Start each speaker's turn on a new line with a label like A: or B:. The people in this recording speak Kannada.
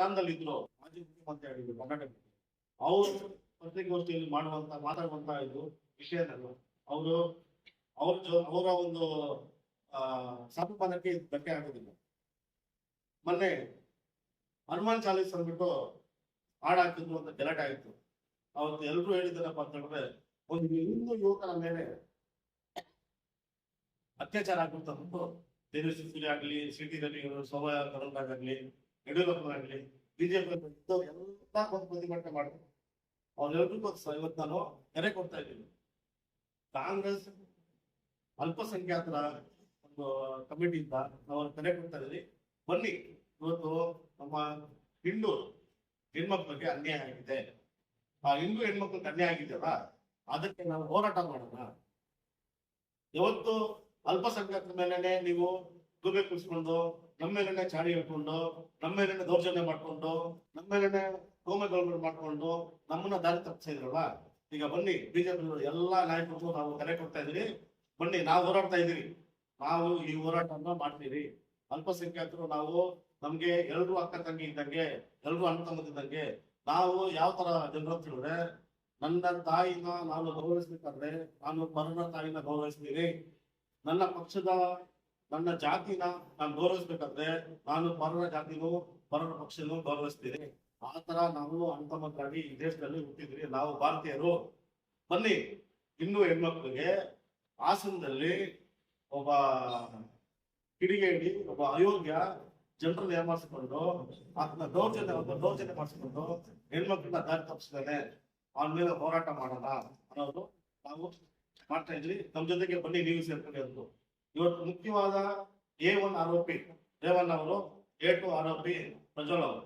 A: ಸ್ಥಾನದಲ್ಲಿ ಇದ್ರು ಮಾಜಿ ಮುಖ್ಯಮಂತ್ರಿ ಆಗಿದ್ರು ಕರ್ನಾಟಕ. ಅವರು ಪತ್ರಿಕಾಗೋಷ್ಠಿಯಲ್ಲಿ ಮಾತಾಡುವಂತ ಇದು ವಿಷಯದಲ್ಲ. ಅವರು ಅವರ ಒಂದು ಸಂಪಾದಕ್ಕೆ ಧಕ್ಕೆ ಆಗೋದಿಲ್ಲ. ಮೊನ್ನೆ ಹನುಮಾನ್ ಚಾಲೀಸ್ ಅಂದ್ಬಿಟ್ಟು ಹಾಡಾಕಿದ್ರು ಅಂತ ಗಲಾಟೆ ಆಯಿತು. ಅವತ್ತು ಎಲ್ರು ಹೇಳಿದ್ದಾರಪ್ಪ ಅಂತ ಹೇಳಿದ್ರೆ, ಒಂದು ಹಿಂದೂ ಯುವಕರ ಮೇಲೆ ಅತ್ಯಾಚಾರ ಆಗ್ಬಿಟ್ಟು ತೇಜಸ್ವಿ ಸೂರ್ಯ ಆಗ್ಲಿ, ಸಿಟಿ ರವಿ, ಶೋಭಾ ಕರಂದ್ಲಾಜೆ, ಯಡಿಯೂರಪ್ಪನಾಗ್ಲಿ, ಬಿಜೆಪಿ ಎಲ್ಲ ಒಂದು ಪ್ರತಿಭಟನೆ ಮಾಡಿದ್ರು. ಅವ್ರೆಲ್ರಿಗೂ ಇವತ್ತು ನಾನು ಕರೆ ಕೊಡ್ತಾ ಇದ್ದೀನಿ. ಕಾಂಗ್ರೆಸ್ ಅಲ್ಪಸಂಖ್ಯಾತರ ಒಂದು ಕಮಿಟಿಯಿಂದ ನಾವು ಕರೆ ಕೊಡ್ತಾ ಇದ್ದೀವಿ. ಬನ್ನಿ, ಇವತ್ತು ನಮ್ಮ ಹಿಂದೂ ಹೆಣ್ಮಕ್ಳಿಗೆ ಅನ್ಯಾಯ ಆಗಿದೆ. ಆ ಹಿಂದೂ ಹೆಣ್ಮಕ್ಳಿಗೆ ಅನ್ಯಾಯ ಆಗಿದೆಯಲ್ಲ, ಅದಕ್ಕೆ ನಾವು ಹೋರಾಟ ಮಾಡೋಣ. ಇವತ್ತು ಅಲ್ಪಸಂಖ್ಯಾತರ ಮೇಲೆನೆ ನೀವು ಗೂಬೆ ಕುಡಿಸ್ಕೊಂಡು, ನಮ್ಮ ಮೇಲೆನೆ ಚಾಡಿ ಹೇಳ್ಕೊಂಡು, ನಮ್ಮ ಮೇಲೆನೆ ದೌರ್ಜನ್ಯ ಮಾಡ್ಕೊಂಡು, ನಮ್ಮ ಮೇಲೆನೆ ಕೋಮೆ ಮಾಡ್ಕೊಂಡು ನಮ್ಮನ್ನ ದಾರಿ ತಪ್ಪಿಸಿದ್ರಲ್ಲ. ಈಗ ಬನ್ನಿ, ಬಿಜೆಪಿ ಎಲ್ಲಾ ನಾಯಕರು ನಾವು ಕರೆ ಕೊಡ್ತಾ ಇದೀವಿ. ಬನ್ನಿ, ನಾವು ಹೋರಾಡ್ತಾ ಇದೀವಿ. ನಾವು ಈ ಹೋರಾಟವನ್ನ ಮಾಡ್ತೀವಿ. ಅಲ್ಪಸಂಖ್ಯಾತರು ನಾವು, ನಮ್ಗೆ ಎಲ್ರು ಅಕ್ಕ ತಂಗಿ ಇದ್ದಂಗೆ, ಎಲ್ರು ಅಣ್ಣ ತಮ್ಮದಿದ್ದಂಗೆ. ನಾವು ಯಾವ ತರ ಜನರು ಅಂತ ಹೇಳಿದ್ರೆ, ನನ್ನ ತಾಯಿನ ನಾನು ಗೌರವಿಸ್ಬೇಕಾದ್ರೆ ನಾನು ಪರನ ತಾಯಿನ ಗೌರವಿಸ್ತೀನಿ. ನನ್ನ ಪಕ್ಷದ, ನನ್ನ ಜಾತಿನ ನಾನು ಗೌರವಿಸ್ಬೇಕಾದ್ರೆ ನಾನು ಪರರ ಜಾತಿನೂ ಪರರ ಪಕ್ಷನೂ ಗೌರವಿಸ್ತೀನಿ. ಆ ತರ ನಾವು ಅಣ್ಣ ಈ ದೇಶದಲ್ಲಿ ಹುಟ್ಟಿದ್ವಿ. ನಾವು ಭಾರತೀಯರು. ಬನ್ನಿ, ಹಿಂದೂ ಹೆಣ್ಮಕ್ಳಿಗೆ ಹಾಸನದಲ್ಲಿ ಒಬ್ಬ ಕಿಡಿಗೇಡಿ, ಒಬ್ಬ ಅಯೋಗ್ಯ ಜನರನ್ನು ಏಮಾರಿಸಿಕೊಂಡು ಅದನ್ನ ದೌರ್ಜನ್ಯ ಮಾಡಿಸಿಕೊಂಡು ಹೆಣ್ಮಕ್ಳನ್ನ ದಾರಿ ತಪ್ಪಿಸಿದಾನೆ. ಅವನ ಮೇಲೆ ಹೋರಾಟ ಮಾಡೋಣ ಅನ್ನೋದು ನಾವು ಮಾಡ್ತಾ ಇದ್ವಿ. ನಮ್ಮ ಜೊತೆಗೆ ಬನ್ನಿ, ನೀವು ಸೇರ್ಕೊಂಡು ಅಂತ. ಇವತ್ತು ಮುಖ್ಯವಾದ A1 ಆರೋಪಿ ರೇವಣ್ಣ ಅವರು, A2 ಆರೋಪಿ ಪ್ರಜ್ವಲ್ ಅವರು.